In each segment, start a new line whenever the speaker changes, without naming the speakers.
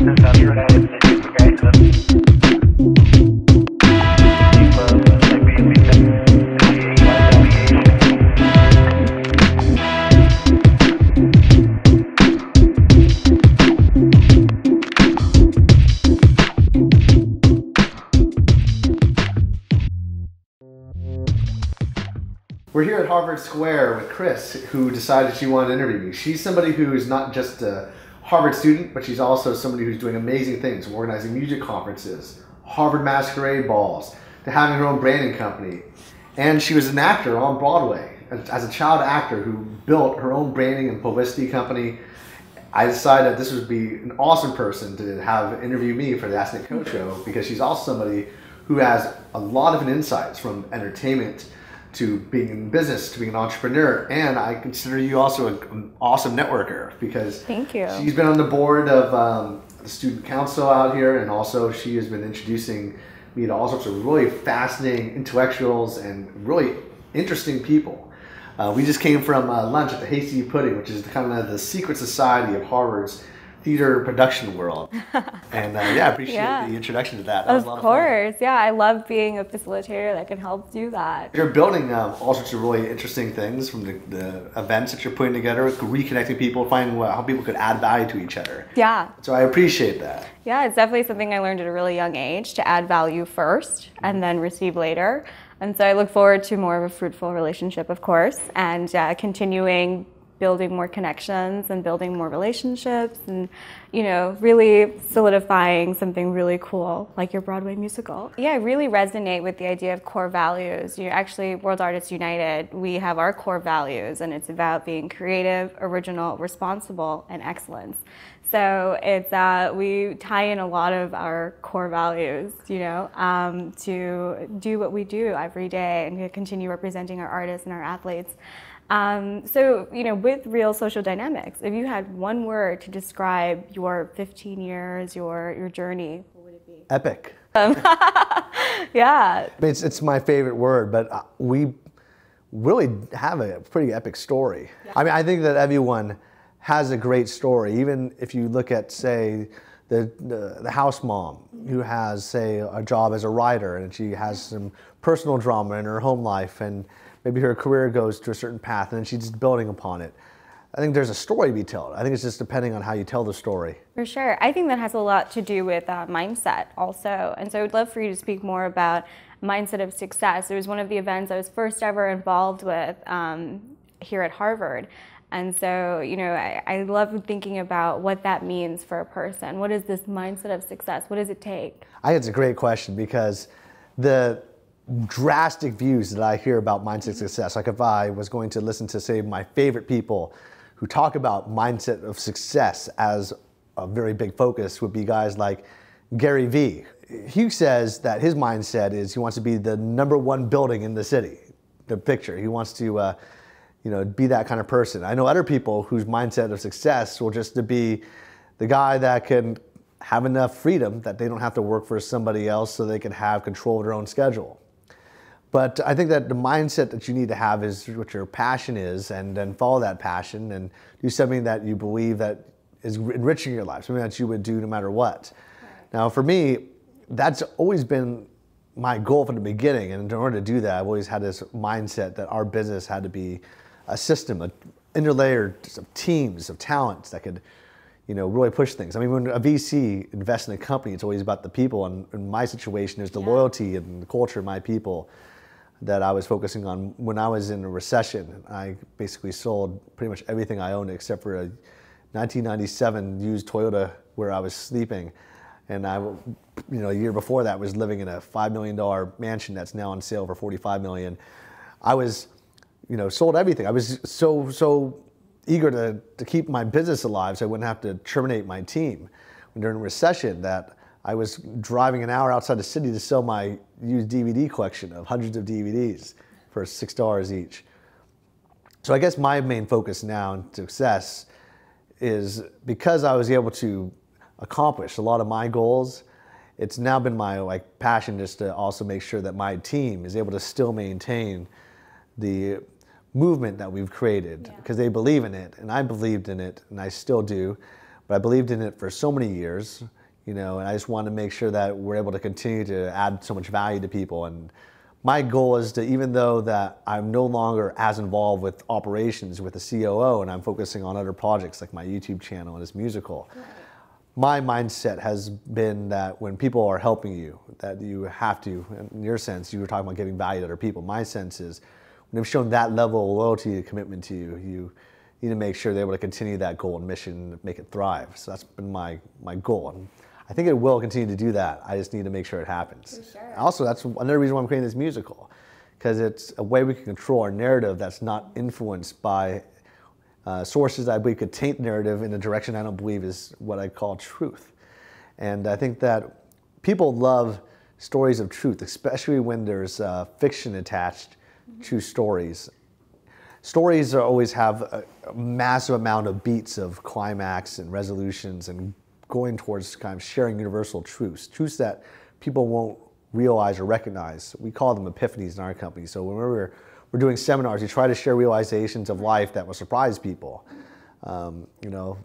We're here at Harvard Square with Chris, who decided she wanted to interview me. She's somebody who is not just a Harvard student, but she's also somebody who's doing amazing things, from organizing music conferences, Harvard masquerade balls, to having her own branding company. And she was an actor on Broadway, as a child actor who built her own branding and publicity company. I decided that this would be an awesome person to have interview me for the Ask Nick Kho show, because she's also somebody who has a lot of insights from entertainment to being in business, to being an entrepreneur, and I consider you also an awesome networker, because
thank you.
She's been on the board of the student council out here, and also she has been introducing me to all sorts of really fascinating intellectuals and really interesting people. We just came from lunch at the Hasty Pudding, which is kind of the secret society of Harvard's theater production world. And yeah, I appreciate the introduction to that.
Of course, yeah, I love being a facilitator that can help do that.
You're building all sorts of really interesting things, from the events that you're putting together, reconnecting people, finding how people could add value to each other.
Yeah.
So I appreciate that.
Yeah, it's definitely something I learned at a really young age, to add value first and then receive later. And so I look forward to more of a fruitful relationship, of course, and continuing building more connections and building more relationships, and really solidifying something really cool like your Broadway musical. Yeah, I really resonate with the idea of core values. Actually, World Artists United, we have our core values, and it's about being creative, original, responsible, and excellence. So it's we tie in a lot of our core values, to do what we do every day and to continue representing our artists and our athletes. So, with Real Social Dynamics, if you had one word to describe your 15 years, your journey, what would it be?
Epic.
Yeah.
It's my favorite word, but we really have a pretty epic story. Yeah. I mean, I think that everyone has a great story, even if you look at, say, the house mom who has, say, a job as a writer, and she has some personal drama in her home life, and maybe her career goes to a certain path, and then she's just building upon it. I think there's a story to be told. I think it's just depending on how you tell the story. For
sure. I think that has a lot to do with mindset also. And so I would love for you to speak more about mindset of success. It was one of the events I was first ever involved with here at Harvard. And so, I love thinking about what that means for a person. What is this mindset of success? What does it take?
I think it's a great question, because the drastic views that I hear about mindset success, like if I was going to listen to, say, my favorite people who talk about mindset of success as a very big focus, would be guys like Gary Vee. He says that his mindset is he wants to be the #1 building in the city, the picture. He wants to be that kind of person. I know other people whose mindset of success will just to be the guy that can have enough freedom that they don't have to work for somebody else, so they can have control of their own schedule. But I think that the mindset that you need to have is what your passion is, and then follow that passion and do something that you believe that is enriching your life, something that you would do no matter what. Right. Now, for me, that's always been my goal from the beginning, and in order to do that, I've always had this mindset that our business had to be a system, an interlayered of teams of talents that could really push things. I mean, when a VC invests in a company, it's always about the people, and in my situation, there's the loyalty and the culture of my people that I was focusing on. When I was in a recession, I basically sold pretty much everything I owned except for a 1997 used Toyota where I was sleeping. And I, a year before that, was living in a $5 million mansion that's now on sale for $45 million. I was, sold everything. I was so eager to keep my business alive so I wouldn't have to terminate my team. During a recession, that I was driving an hour outside the city to sell my used DVD collection of hundreds of DVDs for $6 each. So I guess my main focus now in success is, because I was able to accomplish a lot of my goals, it's now been my passion just to also make sure that my team is able to still maintain the movement that we've created, because they believe in it, and I believed in it, and I still do. but I believed in it for so many years, you know, and I just wanted to make sure that we're able to continue to add so much value to people. And my goal is to, even though that I'm no longer as involved with operations with the COO and I'm focusing on other projects like my YouTube channel and this musical, my mindset has been that when people are helping you, that you have to, in your sense, you were talking about giving value to other people. My sense is when they've shown that level of loyalty and commitment to you, you need to make sure they're able to continue that goal and mission, make it thrive. So that's been my goal. And I think it will continue to do that. I just need to make sure it happens.
For sure.
Also, that's another reason why I'm creating this musical, because it's a way we can control our narrative that's not influenced by sources that I believe could taint narrative in a direction I don't believe is what I call truth. And I think that people love stories of truth, especially when there's fiction attached to stories. Stories always have a massive amount of beats of climax and resolutions and going towards kind of sharing universal truths that people won't realize or recognize. We call them epiphanies in our company. So when we're doing seminars, we try to share realizations of life that will surprise people. You know,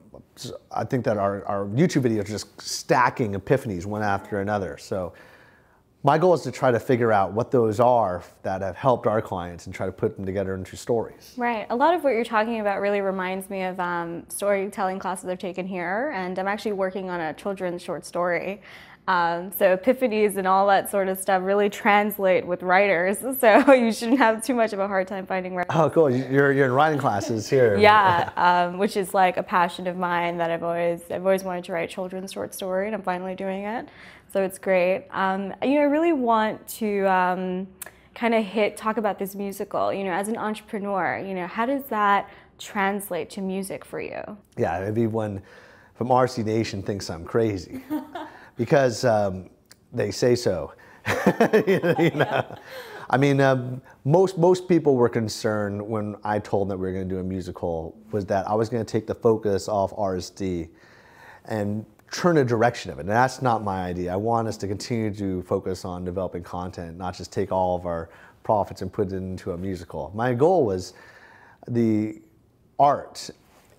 I think that our YouTube videos are just stacking epiphanies one after another. So my goal is to try to figure out what those are that have helped our clients and try to put them together into stories. Right.
A lot of what you're talking about really reminds me of storytelling classes I've taken here, and I'm actually working on a children's short story. So epiphanies and all that sort of stuff really translate with writers, so you shouldn't have too much of a hard time finding writers.
Oh, cool. You're in writing classes here.
Yeah, which is like a passion of mine that I've always wanted to write a children's short story, and I'm finally doing it. So it's great. You know, I really want to kind of talk about this musical. You know, as an entrepreneur, you know, how does that translate to music for you?
Yeah, everyone from RC Nation thinks I'm crazy. Because they say so. You know? I mean, most people were concerned when I told them that we were going to do a musical was that I was going to take the focus off RSD and turn the direction of it. And that's not my idea. I want us to continue to focus on developing content, not just take all of our profits and put it into a musical. My goal was the art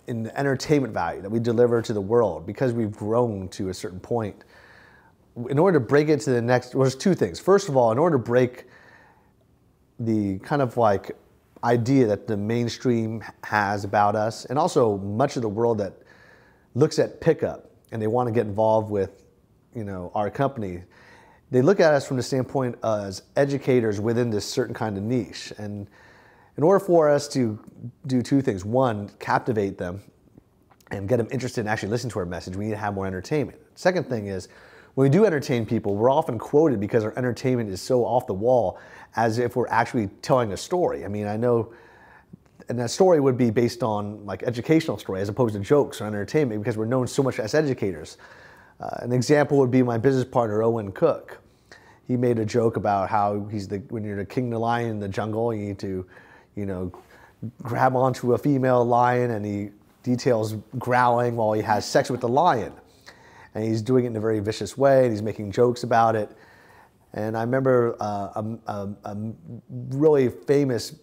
and the entertainment value that we deliver to the world, because we've grown to a certain point. In order to break it to the next, well, there's two things. First of all, in order to break the kind of like idea that the mainstream has about us, and also much of the world that looks at pickup and they want to get involved with, you know, our company, they look at us from the standpoint as educators within this certain kind of niche. And in order for us to do two things: one, captivate them and get them interested in actually listening to our message, we need to have more entertainment. Second thing is, when we do entertain people, we're often quoted because our entertainment is so off the wall, as if we're actually telling a story. I mean, I know, and that story would be based on like educational story as opposed to jokes or entertainment, because we're known so much as educators. An example would be my business partner, Owen Cook. He made a joke about how when you're the king of the lion in the jungle, you need to, you know, grab onto a female lion, and he details growling while he has sex with the lion. And he's doing it in a very vicious way, and he's making jokes about it. And I remember a really famous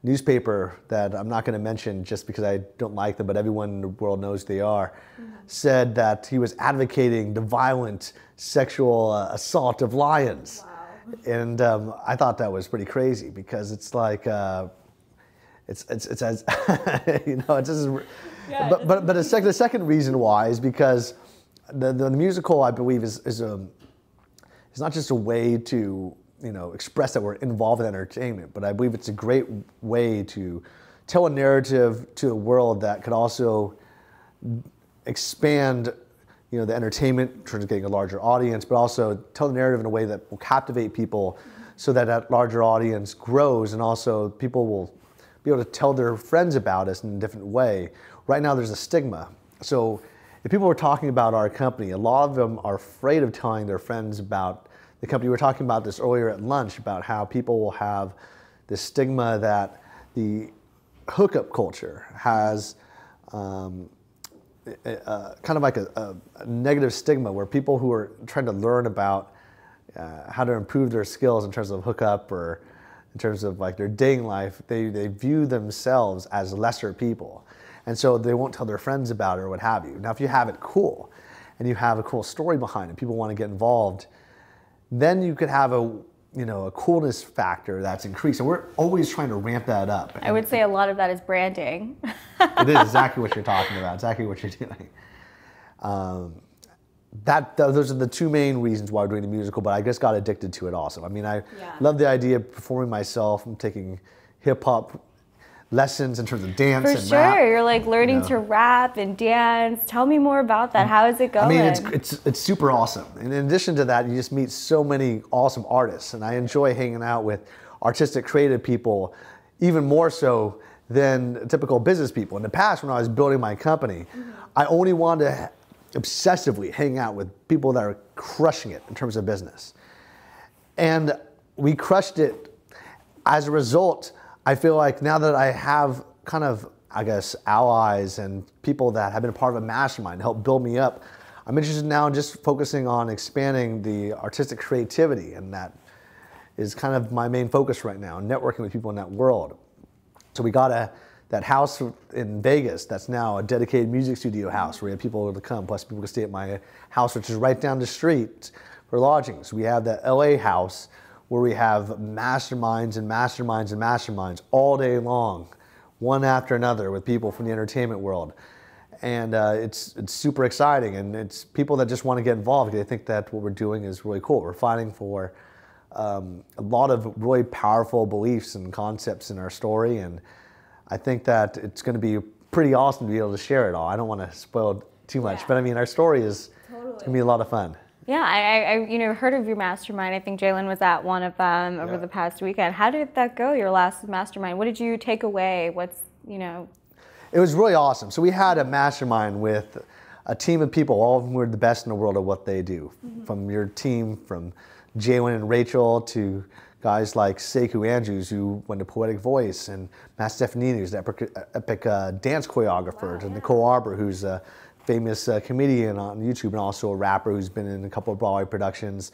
newspaper that I'm not going to mention just because I don't like them, but everyone in the world knows they are, said that he was advocating the violent sexual assault of lions. Wow. And I thought that was pretty crazy, because it's like, it's as, you know, it's just, yeah, but the second reason why is because the musical, I believe, is not just a way to, you know, express that we're involved in entertainment, but I believe it's a great way to tell a narrative to the world that could also expand, you know, the entertainment in terms of getting a larger audience, but also tell the narrative in a way that will captivate people, so that that larger audience grows, and also people will be able to tell their friends about us in a different way. Right now, there's a stigma. So if people were talking about our company, a lot of them are afraid of telling their friends about the company. We were talking about this earlier at lunch, about how people will have this stigma that the hookup culture has kind of like a negative stigma, where people who are trying to learn about how to improve their skills in terms of hookup or in terms of like their dating life, they view themselves as lesser people. And so they won't tell their friends about it or what have you. Now, if you have it cool and you have a cool story behind it, people want to get involved, then you could have a coolness factor that's increased. And we're always trying to ramp that up.
I would say a lot of that is branding.
It is exactly what you're talking about, exactly what you're doing. Those are the two main reasons why we're doing the musical, but I just got addicted to it also. I mean, I love the idea of performing myself. I'm taking hip-hop lessons in terms of dance and rap.
For sure, you're like learning to rap and dance. Tell me more about that. How is it going?
I mean, it's super awesome. And in addition to that, you just meet so many awesome artists, and I enjoy hanging out with artistic, creative people, even more so than typical business people. In the past, when I was building my company, I only wanted to obsessively hang out with people that are crushing it in terms of business. And we crushed it. As a result, I feel like now that I have kind of, I guess, allies and people that have been a part of a mastermind to help build me up, I'm interested now in just focusing on expanding the artistic creativity, and that is kind of my main focus right now, networking with people in that world. So we got that house in Vegas that's now a dedicated music studio house where we have people to come, plus people can stay at my house, which is right down the street for lodgings. We have the LA house where we have masterminds and masterminds and masterminds all day long, one after another, with people from the entertainment world. And it's super exciting, and it's people that just want to get involved because they think that what we're doing is really cool. We're fighting for a lot of really powerful beliefs and concepts in our story, and I think that it's going to be pretty awesome to be able to share it all. I don't want to spoil too much, but I mean, our story is it's going to be a lot of fun.
Yeah, I heard of your mastermind. I think Jalen was at one of them over the past weekend. How did that go, your last mastermind? What did you take away? It
was really awesome. So we had a mastermind with a team of people, all of them were the best in the world at what they do. From your team, from Jalen and Rachel, to guys like Sekou Andrews, who went to Poetic Voice, and Matt Stefanini, who's the epic dance choreographer, to Nicole Arbor, who's a famous comedian on YouTube and also a rapper who's been in a couple of Broadway productions.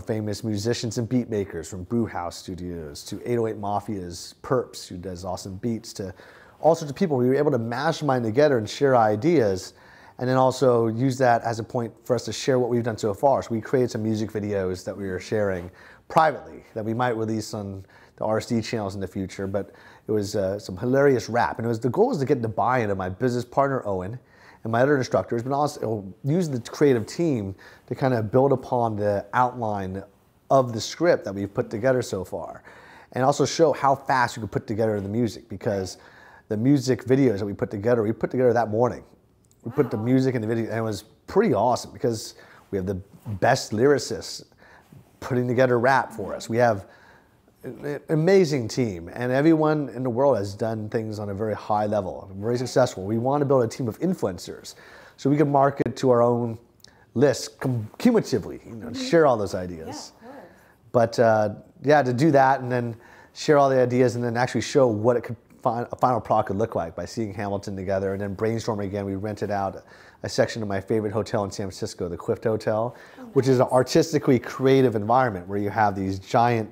Famous musicians and beat makers from Brew House Studios to 808 Mafia's Perps, who does awesome beats, to all sorts of people. We were able to mastermind together and share ideas, and then also use that as a point for us to share what we've done so far. So we created some music videos that we were sharing privately that we might release on the RSD channels in the future, but it was some hilarious rap. And the goal was to get the buy-in of my business partner, Owen, and my other instructors, but also use the creative team to kind of build upon the outline of the script that we've put together so far. And also show how fast you can put together the music, because the music videos that we put together that morning. We put the music in the video, and it was pretty awesome because we have the best lyricists putting together rap for us. We have an amazing team, and everyone in the world has done things on a very high level, very successful. We want to build a team of influencers so we can market to our own list cumulatively, share all those ideas. Yeah, of course. But to do that and then share all the ideas and then actually show what a final product could look like by seeing Hamilton together, and then brainstorming again. We rented out a section of my favorite hotel in San Francisco, the Clift Hotel, which is an artistically creative environment where you have these giant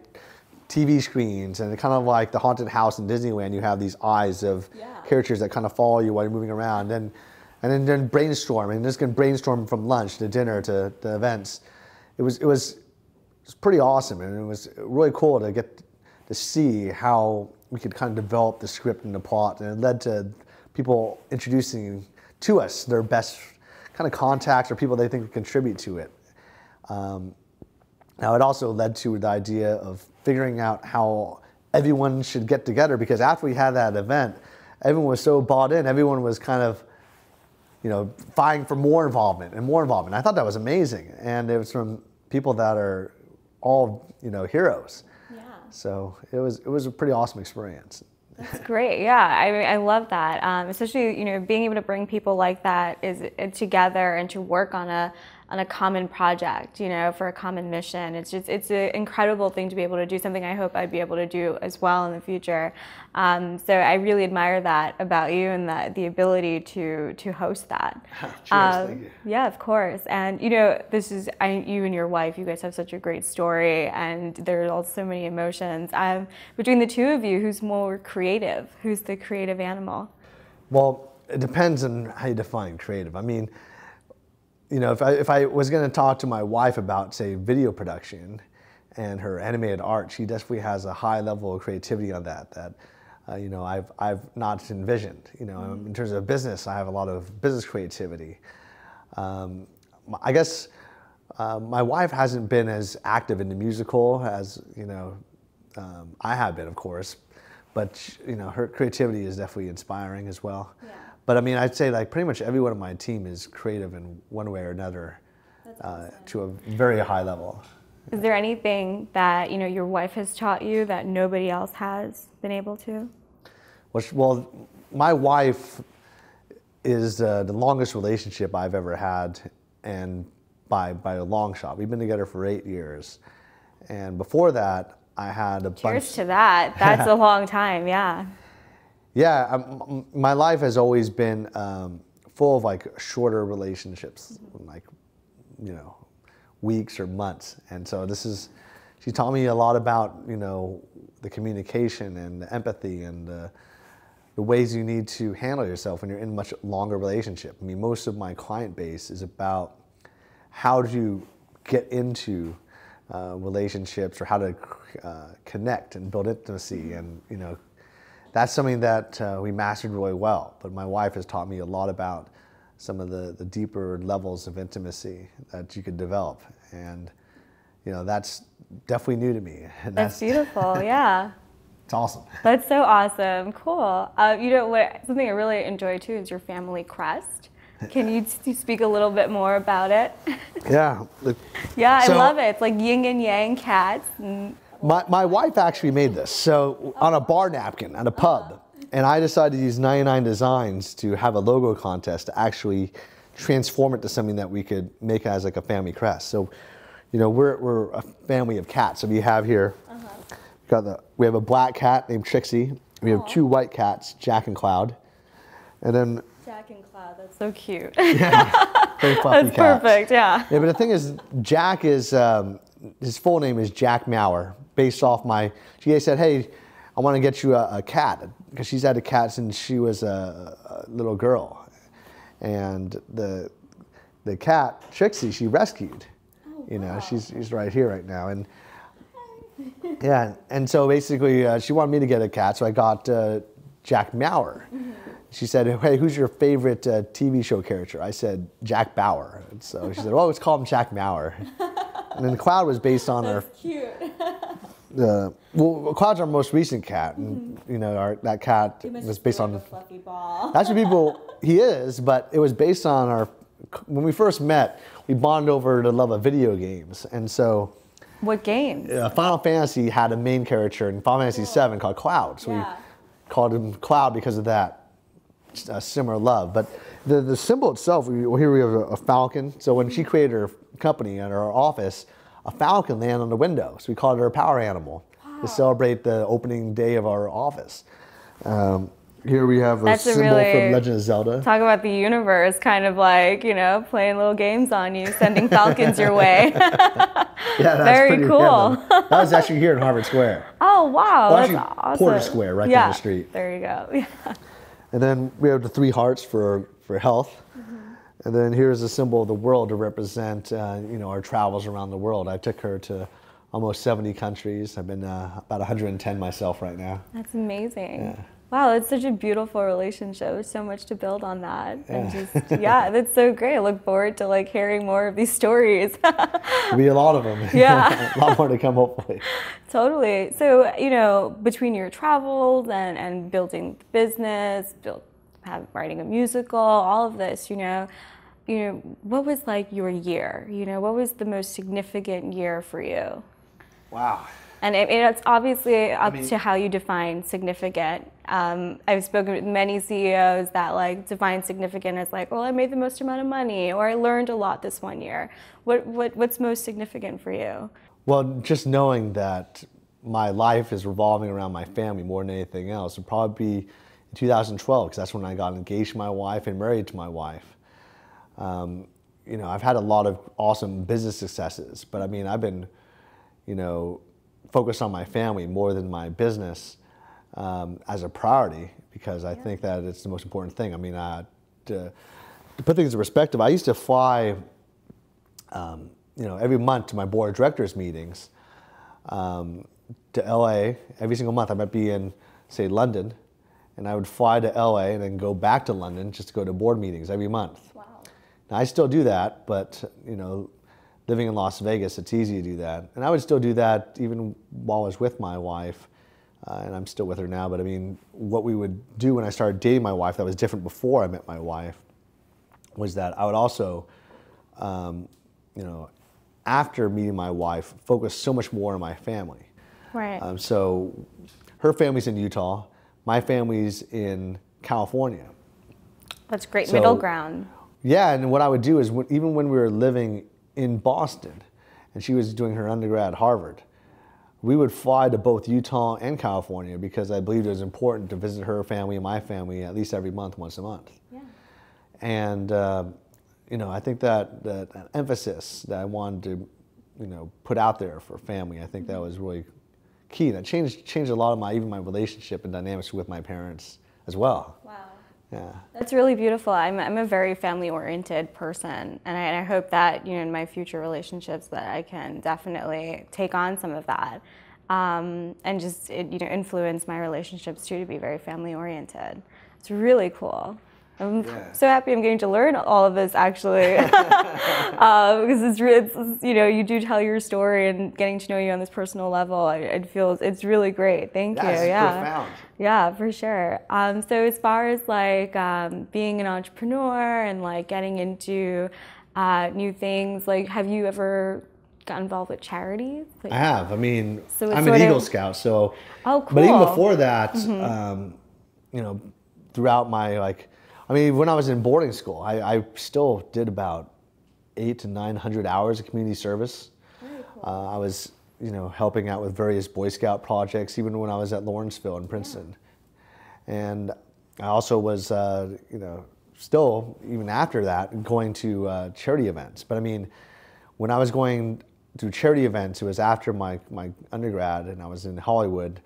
TV screens, and kind of like the haunted house in Disneyland, you have these eyes of characters that kind of follow you while you're moving around, and then brainstorm, and just can brainstorm from lunch to dinner to the events. It was pretty awesome, and it was really cool to get to see how we could kind of develop the script and the plot, and it led to people introducing to us their best kind of contacts or people they think could contribute to it. Now, it also led to the idea of figuring out how everyone should get together, because after we had that event, everyone was so bought in. Everyone was kind of, vying for more involvement and more involvement. I thought that was amazing, and it was from people that are all, heroes. Yeah. So it was a pretty awesome experience.
That's great. Yeah, I love that. Especially, being able to bring people like that together and to work on a common project, for a common mission. It's an incredible thing to be able to do, something I hope I'd be able to do as well in the future. So I really admire that about you, and the ability to host that.
Cheers, thank you.
Yeah, of course. And you and your wife, you guys have such a great story, and there are so many emotions. Between the two of you, who's more creative? Who's the creative animal?
Well, it depends on how you define creative. I mean, you know, if I was going to talk to my wife about, say, video production and her animated art, she definitely has a high level of creativity on that you know, I've not envisioned. You know, in terms of business, I have a lot of business creativity. I guess my wife hasn't been as active in the musical as, you know, I have been, of course, but you know, her creativity is definitely inspiring as well. Yeah. But I mean, I'd say like pretty much everyone on my team is creative in one way or another, awesome. To a very high level.
Is there anything that, you know, your wife has taught you that nobody else has been able to?
Well, my wife is the longest relationship I've ever had, and by a long shot. We've been together for 8 years, and before that, I had a bunch.
Cheers to that. That's a long time, yeah.
Yeah, my life has always been full of like shorter relationships, like, you know, weeks or months. And so she taught me a lot about, you know, the communication and the empathy and the ways you need to handle yourself when you're in a much longer relationship. I mean, most of my client base is about how to get into relationships, or how to connect and build intimacy, and you know, that's something that we mastered really well. But my wife has taught me a lot about some of the deeper levels of intimacy that you could develop, and you know, that's definitely new to me. And
that's beautiful, yeah.
It's awesome.
That's so awesome, cool. You know, something I really enjoy too is your family crest. Can you speak a little bit more about it?
Yeah.
Yeah, I love it. It's like yin and yang cats.
My wife actually made this. So on a bar napkin at a pub, and I decided to use 99 Designs to have a logo contest to actually transform it to something that we could make as like a family crest. So, you know, we're a family of cats. So we have here, we have a black cat named Trixie. We have 2 white cats, Jack and Cloud, and then
Jack and Cloud. That's so cute.
Yeah, very fluffy
That's
cats.
perfect. Yeah.
Yeah, but the thing is, Jack is his full name is Jack Maurer, based off my. She said, "Hey, I want to get you a cat," because she's had a cat since she was a little girl, and the cat Trixie she rescued. Oh, you know, she's right here right now, and yeah, and so basically she wanted me to get a cat, so I got Jack Maurer. She said, "Hey, who's your favorite TV show character?" I said, "Jack Bauer." And so she said, "Oh, let's call him Jack Maurer." And then Cloud was based on
That's cute.
Well, Cloud's our most recent cat, and you know, that cat was based on
a fluffy ball.
That's what he is, but it was based on when we first met, we bonded over the love of video games, and so.
What games?
Final Fantasy had a main character in Final Fantasy VII called Cloud, so we called him Cloud because of that. Similar love, but the symbol itself, here we have a falcon. So when she created her company and her office, a falcon landed on the window, so we called her a power animal to celebrate the opening day of our office. Here we have a symbol from Legend of Zelda.
Talk about the universe, kind of like, you know, playing little games on you, sending falcons your way.
Yeah, that's
very cool.
Random. That was actually here in Harvard Square.
Oh wow,
well,
that's awesome.
Porter Square, right down the street.
There you go. Yeah.
And then we have the 3 hearts for health. And then here's a symbol of the world to represent, you know, our travels around the world. I took her to almost 70 countries. I've been about 110 myself right now.
That's amazing. Yeah. Wow, it's such a beautiful relationship. There's so much to build on that. Yeah. And just, yeah, that's so great. I look forward to like hearing more of these stories.
There'll be a lot of them.
Yeah.
A lot more to come, hopefully.
Totally. So, you know, between your travels and building the business, writing a musical, all of this, you know, what was like your year? You know, what was the most significant year for you?
Wow.
And it's obviously up to how you define significant. I've spoken with many CEOs that like define significant as like, well, I made the most amount of money, or I learned a lot this one year. What's most significant for you? Well,
just knowing that my life is revolving around my family more than anything else would probably be in 2012, because that's when I got engaged to my wife and married to my wife. You know, I've had a lot of awesome business successes, but I mean, I've been, you know, focused on my family more than my business as a priority, because I think that it's the most important thing. I mean, to put things in perspective, I used to fly, every month to my board of directors meetings to LA every single month. I might be in, say, London, and I would fly to LA and then go back to London just to go to board meetings every month. Wow. Now, I still do that, but, living in Las Vegas, it's easy to do that. And I would still do that even while I was with my wife, and I'm still with her now. But I mean, what we would do when I started dating my wife, that was different before I met my wife, was that I would also, after meeting my wife, focus so much more on my family.
Right.
So her family's in Utah, my family's in California.
That's great middle ground.
Yeah, and what I would do is even when we were living in Boston, and she was doing her undergrad at Harvard, we would fly to both Utah and California because I believed it was important to visit her family and my family at least every month, once a month. Yeah. And I think that emphasis that I wanted to, put out there for family, I think that was really key. That changed a lot of my relationship and dynamics with my parents as well. Wow. Yeah.
That's really beautiful. I'm a very family-oriented person, and I hope that in my future relationships that I can definitely take on some of that, and just influence my relationships too to be very family-oriented. It's really cool. I'm so happy I'm getting to learn all of this actually, because you do tell your story, and getting to know you on this personal level, it feels it's really great. Thank you.
It's profound.
Yeah, for sure. So as far as being an entrepreneur and getting into new things, have you ever got involved with charities?
I have. I mean, I'm an Eagle Scout, so.
Oh, cool.
But even before that, throughout my when I was in boarding school, I still did about 800 to 900 hours of community service. Very cool. I was, helping out with various Boy Scout projects, even when I was at Lawrenceville in Princeton. Yeah. And I also was, still, even after that, going to charity events. But I mean, when I was going to charity events, it was after my undergrad, and I was in Hollywood.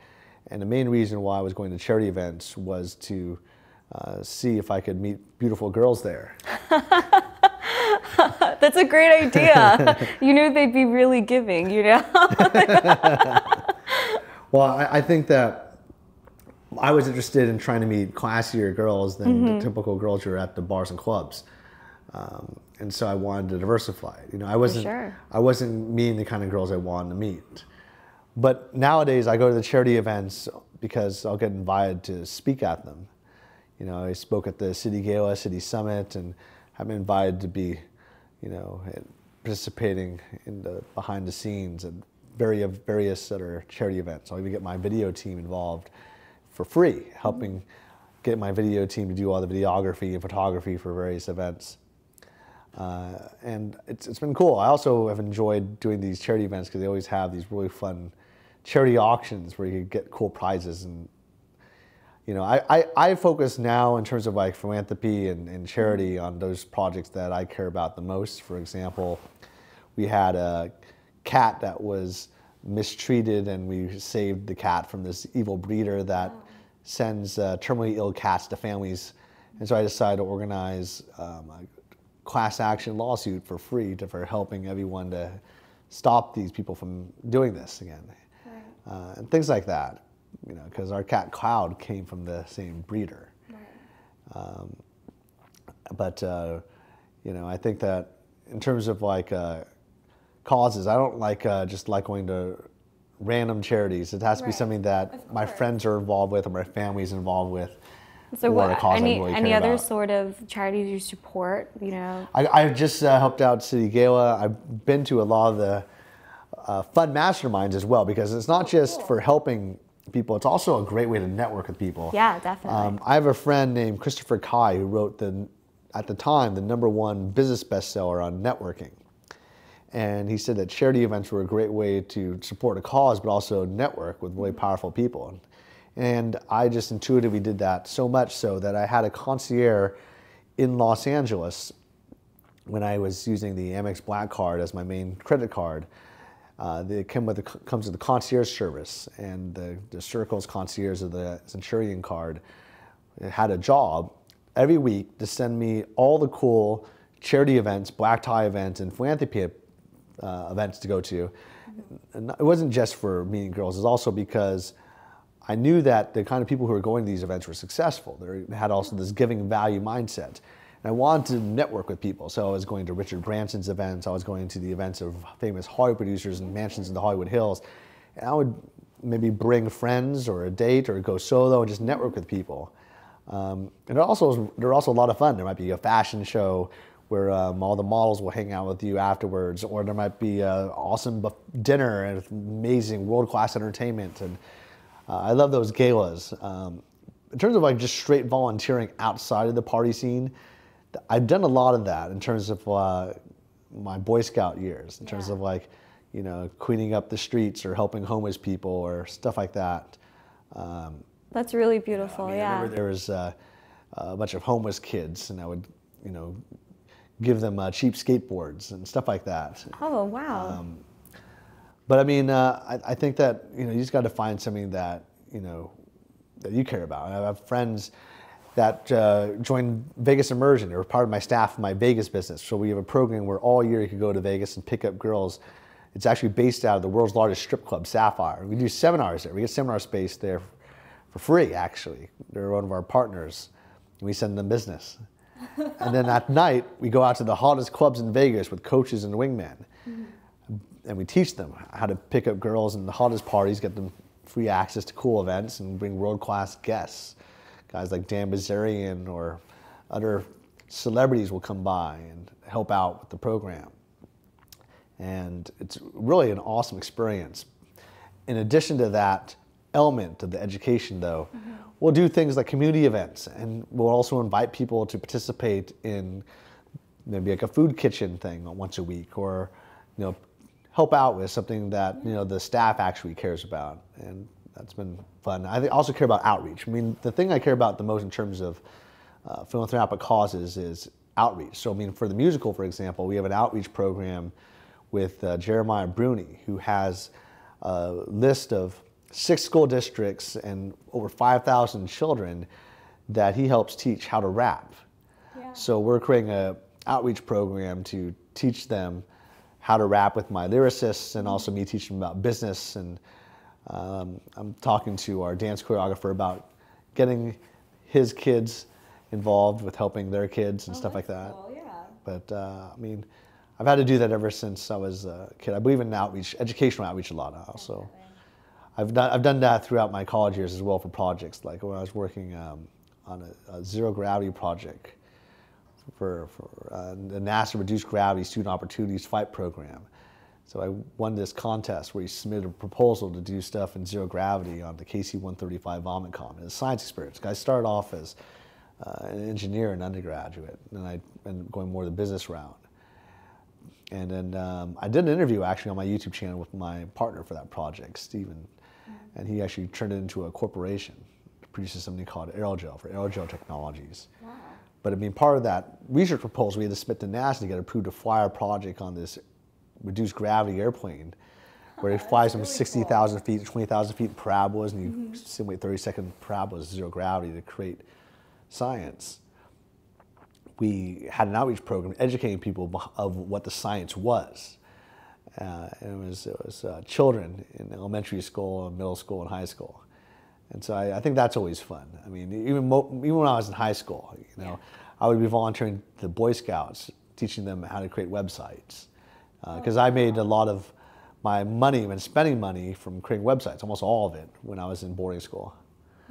And the main reason why I was going to charity events was to see if I could meet beautiful girls there.
That's a great idea. You knew they'd be really giving,
Well, I think that I was interested in trying to meet classier girls than the typical girls who are at the bars and clubs. And so I wanted to diversify. I wasn't meeting the kind of girls I wanted to meet. But nowadays I go to the charity events because I'll get invited to speak at them. I spoke at the City Gala, City Summit, and have been invited to be, participating in the behind the scenes at various other charity events. I'll even get my video team involved for free, helping get my video team to do all the videography and photography for various events. And it's been cool. I also have enjoyed doing these charity events because they always have these really fun charity auctions where you get cool prizes. And I focus now in terms of philanthropy and charity on those projects that I care about the most. For example, we had a cat that was mistreated, and we saved the cat from this evil breeder that sends terminally ill cats to families. And so I decided to organize a class action lawsuit for free for helping everyone to stop these people from doing this again. Right. And things like that. Because our cat Cloud came from the same breeder. Right. I think that in terms of causes, I don't just going to random charities. It has to be something that my friends are involved with or my family's involved with.
So any other sort of charities you support?
I've just helped out City Gala. I've been to a lot of the fun masterminds as well, because it's not just for helping people, it's also a great way to network with people.
Yeah, definitely.
I have a friend named Christopher Kai who wrote at the time, the #1 business bestseller on networking. And he said that charity events were a great way to support a cause, but also network with really powerful people. And I just intuitively did that so much so that I had a concierge in Los Angeles when I was using the Amex Black Card as my main credit card. It comes with the concierge service, and the Circle's concierge of the Centurion card had a job every week to send me all the cool charity events, black tie events, and philanthropy events to go to. And it wasn't just for meeting girls, it was also because I knew that the kind of people who were going to these events were successful. They had also this giving value mindset. And I wanted to network with people. So I was going to Richard Branson's events, I was going to the events of famous Hollywood producers and mansions in the Hollywood Hills. And I would maybe bring friends or a date or go solo and just network with people. And they're also a lot of fun. There might be a fashion show where all the models will hang out with you afterwards, or there might be an awesome dinner and amazing world-class entertainment. And I love those galas. In terms of like just straight volunteering outside of the party scene, I've done a lot of that in terms of my Boy Scout years, in terms of like, you know, cleaning up the streets or helping homeless people or stuff like that.
That's really beautiful,
I remember there was a bunch of homeless kids, and I would, you know, give them cheap skateboards and stuff like that.
Oh, wow.
But I mean, I think that, you know, you just got to find something that, you know, that you care about. And I have friends that joined Vegas Immersion. They were part of my staff in my Vegas business. So we have a program where all year you could go to Vegas and pick up girls. It's actually based out of the world's largest strip club, Sapphire. We do seminars there. We get seminar space there for free, actually. They're one of our partners. And we send them business. And then at night, we go out to the hottest clubs in Vegas with coaches and wingmen. And we teach them how to pick up girls in the hottest parties, get them free access to cool events, and bring world-class guests. Guys like Dan Bilzerian or other celebrities will come by and help out with the program. And it's really an awesome experience. In addition to that element of the education, though, we'll do things like community events, and we'll also invite people to participate in maybe like a food kitchen thing once a week, or, you know, help out with something that, you know, the staff actually cares about. And that's been fun. I also care about outreach. I mean, the thing I care about the most in terms of philanthropic causes is outreach. So, I mean, for the musical, for example, we have an outreach program with Jeremiah Bruni, who has a list of 6 school districts and over 5,000 children that he helps teach how to rap. So we're creating an outreach program to teach them how to rap with my lyricists, and also me teaching them about business. And I'm talking to our dance choreographer about getting his kids involved with helping their kids and stuff like that.
Cool, yeah.
But I mean, I've had to do that ever since I was a kid. I believe in outreach, educational outreach a lot now. So I've done that throughout my college years as well for projects. Like when I was working on a zero gravity project for the NASA Reduced Gravity Student Opportunities Fight Program. So I won this contest where you submitted a proposal to do stuff in zero gravity on the KC-135 vomit column. It was a science experience. I started off as an engineer and undergraduate, and I ended up going more the business route. And then I did an interview actually on my YouTube channel with my partner for that project, Steven. And he actually turned it into a corporation. It produces something called Aerogel for Aerogel Technologies. Wow. But I mean, part of that research proposal, we had to submit to NASA to get approved to fly a project on this reduced gravity airplane, where it flies from 60,000 feet to 20,000 feet in parabolas, and you simulate 30-second parabolas, zero gravity, to create science. We had an outreach program educating people of what the science was. And it was children in elementary school, middle school, and high school. And so I think that's always fun. I mean, even when I was in high school, you know, I would be volunteering to the Boy Scouts, teaching them how to create websites. Because I made a lot of my money when spending money from creating websites, almost all of it, when I was in boarding school.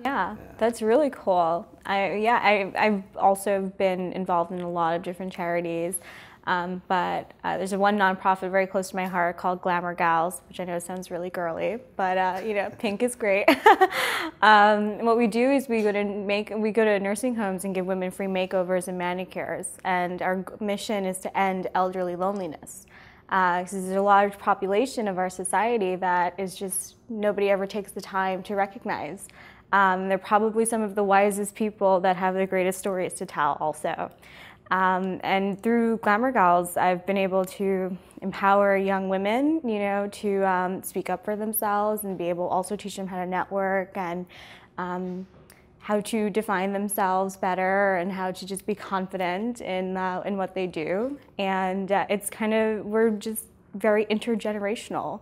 Yeah, that's really cool. I've also been involved in a lot of different charities. But there's one nonprofit very close to my heart called Glamour Gals, which I know sounds really girly, but you know, pink is great. What we do is we go to nursing homes and give women free makeovers and manicures, and our mission is to end elderly loneliness. Because there's a large population of our society that is just nobody ever takes the time to recognize. They're probably some of the wisest people that have the greatest stories to tell also. And through Glamour Gals, I've been able to empower young women, you know, to speak up for themselves and be able also teach them how to network and how to define themselves better and how to just be confident in what they do. And it's kind of, we're just very intergenerational.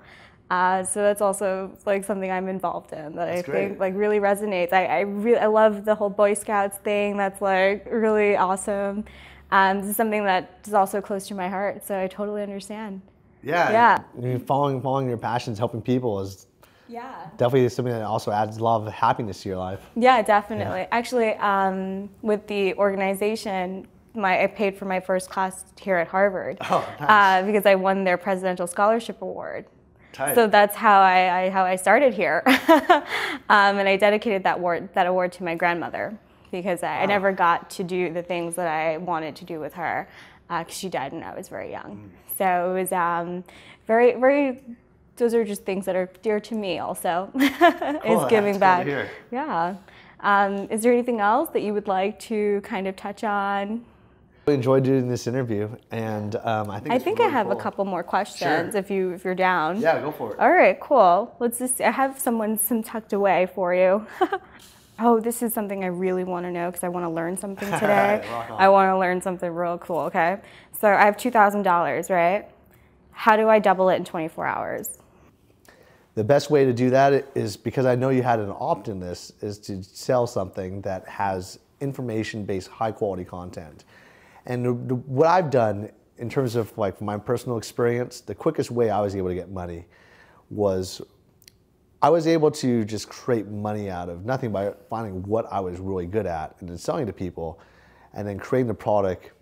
So that's also like something I'm involved in that I think like really resonates. I love the whole Boy Scouts thing. That's like really awesome. This is something that is also close to my heart. So I totally understand.
Yeah. I mean, following your passions, helping people is definitely something that also adds a lot of happiness to your life.
Yeah, definitely. Yeah. Actually, with the organization, I paid for my first class here at Harvard.
Oh, nice.
Because I won their Presidential Scholarship Award.
Tight.
So that's how I started here, and I dedicated that award to my grandmother because I never got to do the things that I wanted to do with her because she died when I was very young. So it was very, very. Those are just things that are dear to me. Also,
Cool.
is giving back.
Yeah.
Is there anything else that you would like to kind of touch on?
I enjoyed doing this interview, and I think
I have a couple more questions if you're down.
Yeah, go for it.
All right, cool. I have some tucked away for you. Oh, this is something I really want to know because I want to learn something today. I want to learn something real cool. Okay, so I have $2,000, right? How do I double it in 24 hours?
The best way to do that is, because I know you had an opt in this, is to sell something that has information-based, high-quality content. And what I've done in terms of like my personal experience, the quickest way I was able to get money was I was able to just create money out of nothing by finding what I was really good at and then selling to people and then creating the product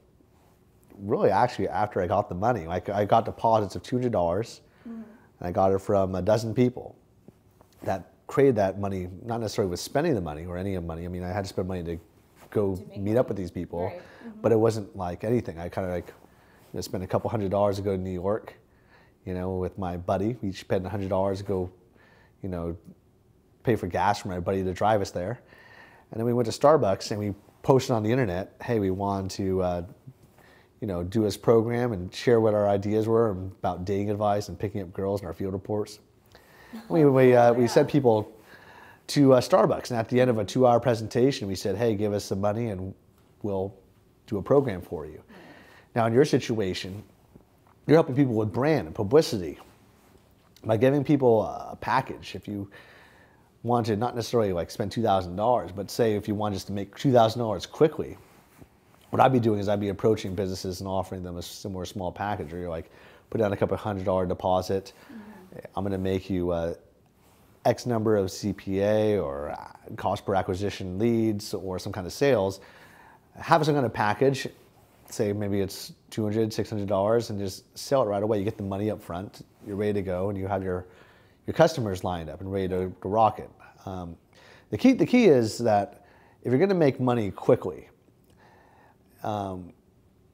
really actually after I got the money. Like I got deposits of $200 and I got it from a dozen people that created that money, not necessarily with spending the money or any of the money. I mean, I had to spend money to go meet up with these people, but it wasn't like anything. I kind of like spent a couple $100 to go to New York, with my buddy. We each spent $100 to go, pay for gas for my buddy to drive us there. And then we went to Starbucks and we posted on the internet, hey, we wanted to, do this program and share what our ideas were about dating advice and picking up girls in our field reports. We sent people to Starbucks, and at the end of a 2-hour presentation, we said, hey, give us some money and we'll do a program for you. Now, in your situation, you're helping people with brand and publicity by giving people a package. If you want to not necessarily like spend $2,000, but say if you want just to make $2,000 quickly, what I'd be doing is I'd be approaching businesses and offering them a similar small package where you're like, put down a couple $100 deposit, I'm gonna make you X number of CPA or cost per acquisition leads or some kind of sales, have some kind of package, say maybe it's $200, $600, and just sell it right away. You get the money up front, you're ready to go, and you have your customers lined up and ready to rock it. The key is that if you're gonna make money quickly,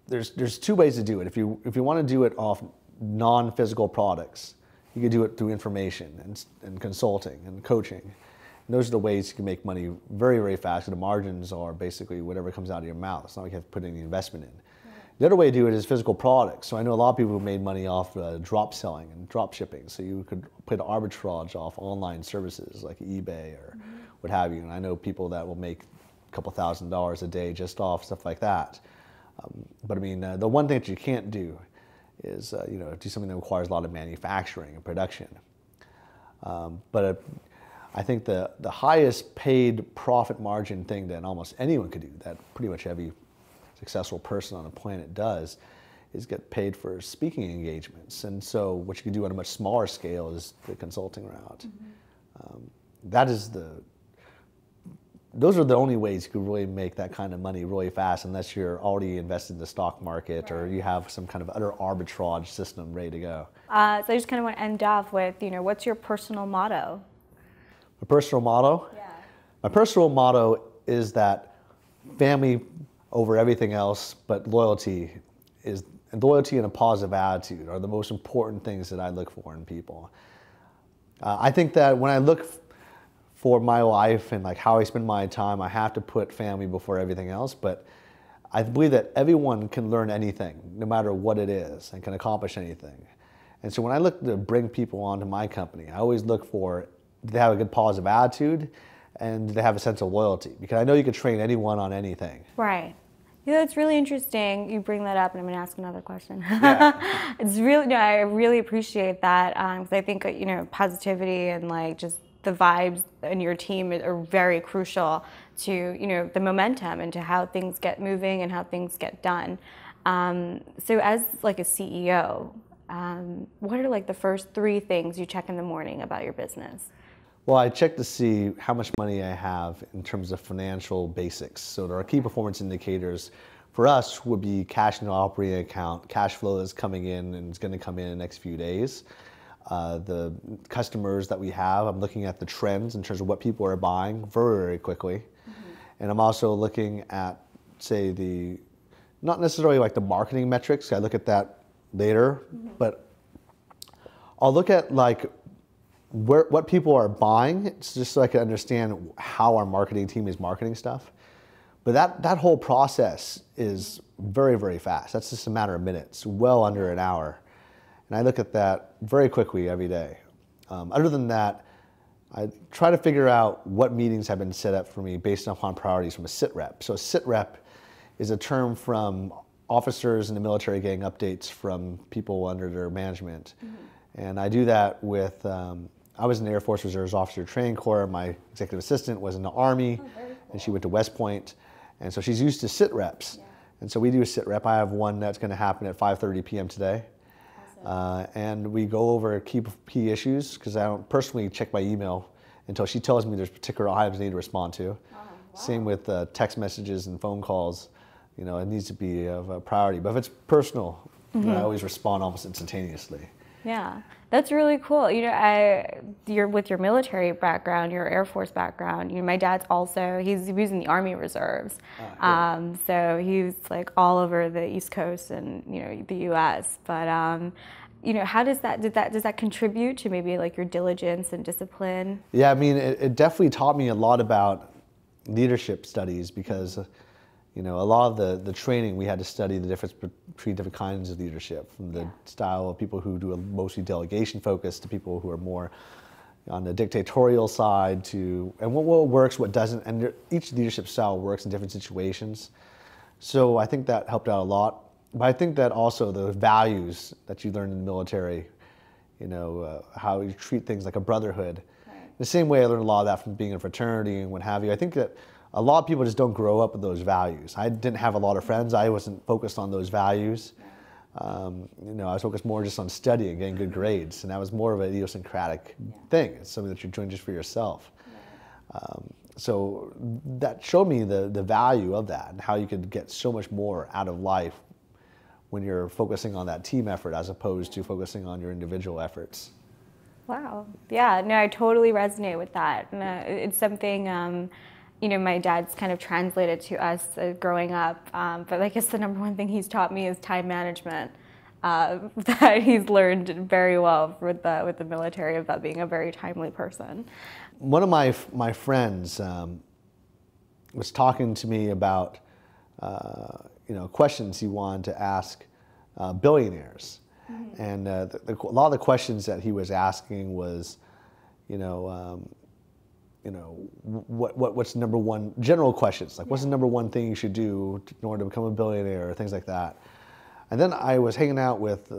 there's two ways to do it. If you wanna do it off non-physical products, you can do it through information and consulting and coaching. And those are the ways you can make money very, very fast. The margins are basically whatever comes out of your mouth. It's not like you have to put any investment in. The other way to do it is physical products. So I know a lot of people who made money off drop selling and drop shipping. So you could put arbitrage off online services like eBay or what have you. And I know people that will make a couple $1,000s a day just off stuff like that. But I mean, the one thing that you can't do is do something that requires a lot of manufacturing and production. But I think the highest paid profit margin thing that almost anyone could do, that pretty much every successful person on the planet does, is get paid for speaking engagements. And so what you can do on a much smaller scale is the consulting route. Those are the only ways you can really make that kind of money really fast, unless you're already invested in the stock market or you have some kind of other arbitrage system ready to go.
So I just kind of want to end off with, what's your personal motto?
My personal motto? Yeah. My personal motto is that family over everything else, but loyalty and a positive attitude are the most important things that I look for in people. I think that when I look for my life and like how I spend my time, I have to put family before everything else, but I believe that everyone can learn anything, no matter what it is, and can accomplish anything. And so when I look to bring people onto my company, I always look for, do they have a good positive attitude, and they have a sense of loyalty. Because I know you could train anyone on anything.
Right. Yeah, that's really interesting. You bring that up, and I'm going to ask another question.
Yeah.
It's really, no, I really appreciate that because I think, you know, positivity and like just the vibes in your team are very crucial to, you know, the momentum and to how things get moving and how things get done. So as like a CEO, what are like the first 3 things you check in the morning about your business?
Well, I check to see how much money I have in terms of financial basics. So there are key performance indicators for us would be cash in the operating account, cash flow that's coming in and it's going to come in the next few days. The customers that we have, I'm looking at the trends in terms of what people are buying very, very quickly. And I'm also looking at, say, not necessarily like the marketing metrics, I look at that later, but I'll look at like what people are buying, it's just so I can understand how our marketing team is marketing stuff. But that whole process is very, very fast. That's just a matter of minutes, well under an hour. And I look at that very quickly every day. Other than that, I try to figure out what meetings have been set up for me based upon priorities from a sit rep. So a sit rep is a term from officers in the military getting updates from people under their management. And I do that with, I was in the Air Force Reserves Officer Training Corps. My executive assistant was in the Army, and she went to West Point. And so she's used to sit reps. And so we do a sit rep. I have one that's going to happen at 5:30 p.m. today. And we go over key issues because I don't personally check my email until she tells me there's particular items I need to respond to. Same with text messages and phone calls. You know, it needs to be of a priority. But if it's personal, I always respond almost instantaneously.
Yeah, that's really cool. You know, you're with your military background, your Air Force background. You know, my dad's also he's in the Army Reserves, so he's like all over the East Coast and you know the U.S. But you know, how does that contribute to maybe like your diligence and discipline?
Yeah, I mean, it definitely taught me a lot about leadership studies because. You know, a lot of the training we had to study the difference between different kinds of leadership, from the style of people who do a mostly delegation focus to people who are more on the dictatorial side and what works, what doesn't, and each leadership style works in different situations. So I think that helped out a lot. But I think that also the values that you learn in the military, you know, how you treat things like a brotherhood. The same way I learned a lot of that from being in a fraternity and what have you. I think that a lot of people just don't grow up with those values. I didn't have a lot of friends. I wasn't focused on those values. You know, I was focused more just on studying, getting good grades, and that was more of an idiosyncratic thing. It's something that you're doing just for yourself. So that showed me the value of that and how you could get so much more out of life when you're focusing on that team effort as opposed to focusing on your individual efforts.
Wow. Yeah. No, I totally resonate with that. And, it's something. You know, my dad's kind of translated to us growing up, but I guess the number one thing he's taught me is time management. That he's learned very well with the military about being a very timely person.
One of my friends was talking to me about you know, questions he wanted to ask billionaires, and a lot of the questions that he was asking was, you know, what's number one, general questions, like what's the number one thing you should do in order to become a billionaire, or things like that. And then I was hanging out with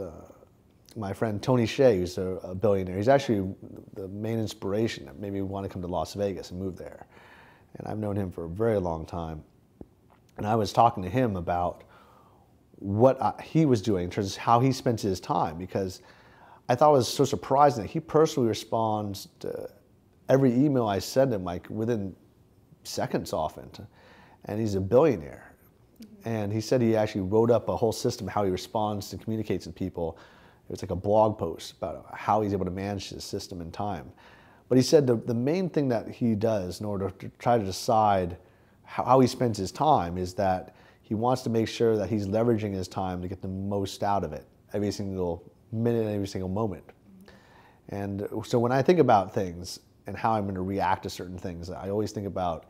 my friend Tony Hsieh, who's a billionaire. He's actually the main inspiration that made me want to come to Las Vegas and move there. And I've known him for a very long time. And I was talking to him about what he was doing in terms of how he spends his time, because I thought it was so surprising that he personally responds to every email I send him, like within seconds often, and he's a billionaire. And he said he actually wrote up a whole system how he responds and communicates with people. It was like a blog post about how he's able to manage his system in time. But he said the main thing that he does in order to try to decide how he spends his time is that he wants to make sure that he's leveraging his time to get the most out of it, every single minute, every single moment. And so when I think about things, and how I'm going to react to certain things, I always think about,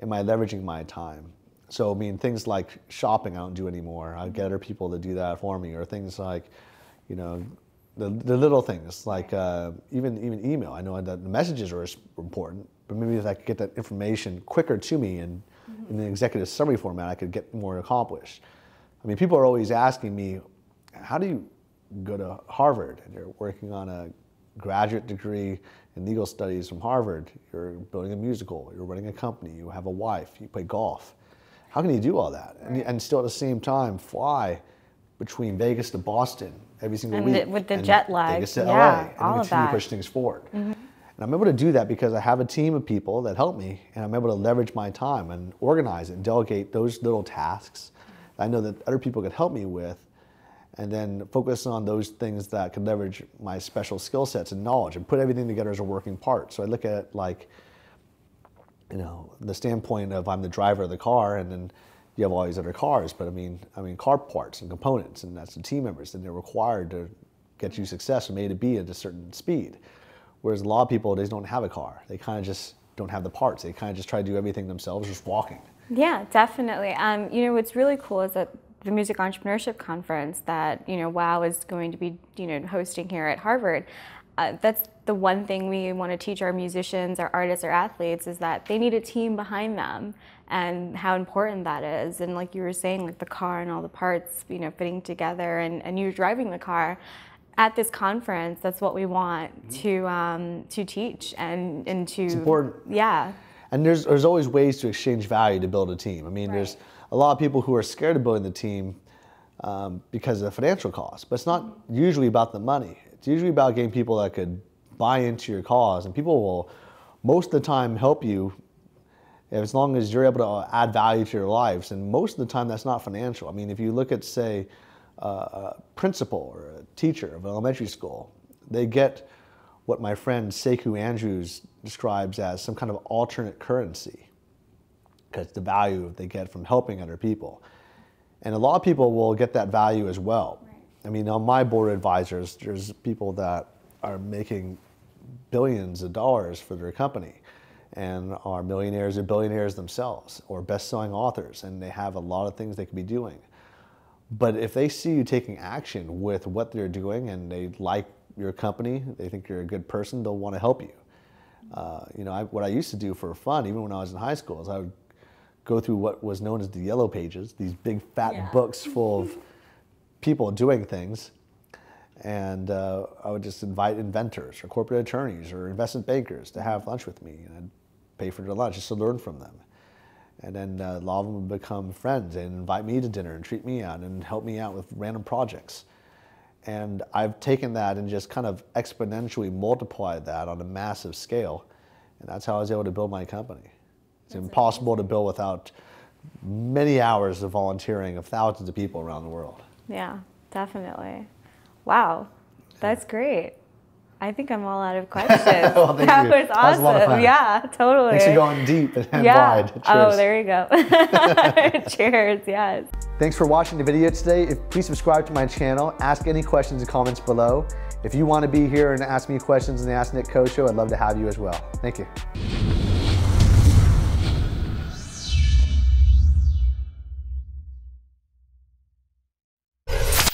am I leveraging my time? So I mean, things like shopping I don't do anymore. I get other people to do that for me, or things like, you know, the little things like even email. I know that the messages are important, but maybe if I could get that information quicker to me and in the executive summary format, I could get more accomplished. I mean, people are always asking me, how do you go to Harvard and you're working on a graduate degree in legal studies from Harvard, you're building a musical, you're running a company, you have a wife, you play golf. How can you do all that? And still at the same time fly between Vegas to Boston every single week.
With the jet lag.
Vegas to
yeah,
LA, and
all of
continue
that.
to push things forward. And I'm able to do that because I have a team of people that help me, and I'm able to leverage my time and organize it and delegate those little tasks that I know that other people could help me with, and then focus on those things that could leverage my special skill sets and knowledge and put everything together as a working part. So I look at it like, you know, the standpoint of I'm the driver of the car, and then you have all these other cars, but I mean car parts and components, and that's the team members, and they're required to get you success from A to B at a certain speed. Whereas a lot of people, they just don't have a car. They kind of just don't have the parts. They kind of just try to do everything themselves, just walking.
Yeah, definitely. You know, what's really cool is that the Music Entrepreneurship Conference that, you know, WOW is going to be, you know, hosting here at Harvard, that's the one thing we want to teach our musicians, our artists, our athletes, is that they need a team behind them and how important that is. And like you were saying, like the car and all the parts, you know, fitting together, and you're driving the car. At this conference, that's what we want to teach and to.
It's important.
Yeah.
And there's always ways to exchange value to build a team. I mean, there's a lot of people who are scared of building the team because of the financial cost, but it's not usually about the money. It's usually about getting people that could buy into your cause, and people will most of the time help you as long as you're able to add value to your lives. And most of the time that's not financial. I mean, if you look at, say, a principal or a teacher of an elementary school, they get what my friend Sekou Andrews describes as some kind of alternate currency, because the value they get from helping other people. And a lot of people will get that value as well. Right. I mean, on my board of advisors, there's people that are making billions of dollars for their company and are millionaires or billionaires themselves, or best-selling authors, and they have a lot of things they could be doing. But if they see you taking action with what they're doing and they like your company, they think you're a good person, they'll want to help you. You know, what I used to do for fun, even when I was in high school, is I would go through what was known as the yellow pages, these big fat books full of people doing things. And I would just invite inventors or corporate attorneys or investment bankers to have lunch with me, and I'd pay for their lunch just to learn from them. And then a lot of them would become friends and invite me to dinner and treat me out and help me out with random projects. And I've taken that and just kind of exponentially multiplied that on a massive scale. And that's how I was able to build my company. It's impossible to build without many hours of volunteering of thousands of people around the world.
Yeah, definitely. Wow, that's great. I think I'm all out of questions.
Well, thank
that
you.
was awesome.
That was a lot of fun.
Yeah, totally.
Thanks for going deep and wide. Cheers.
Oh, there you go. Cheers, yes.
Thanks for watching the video today. Please subscribe to my channel. Ask any questions and comments below. If you want to be here and ask me questions in the Ask Nick Kho show, I'd love to have you as well. Thank you.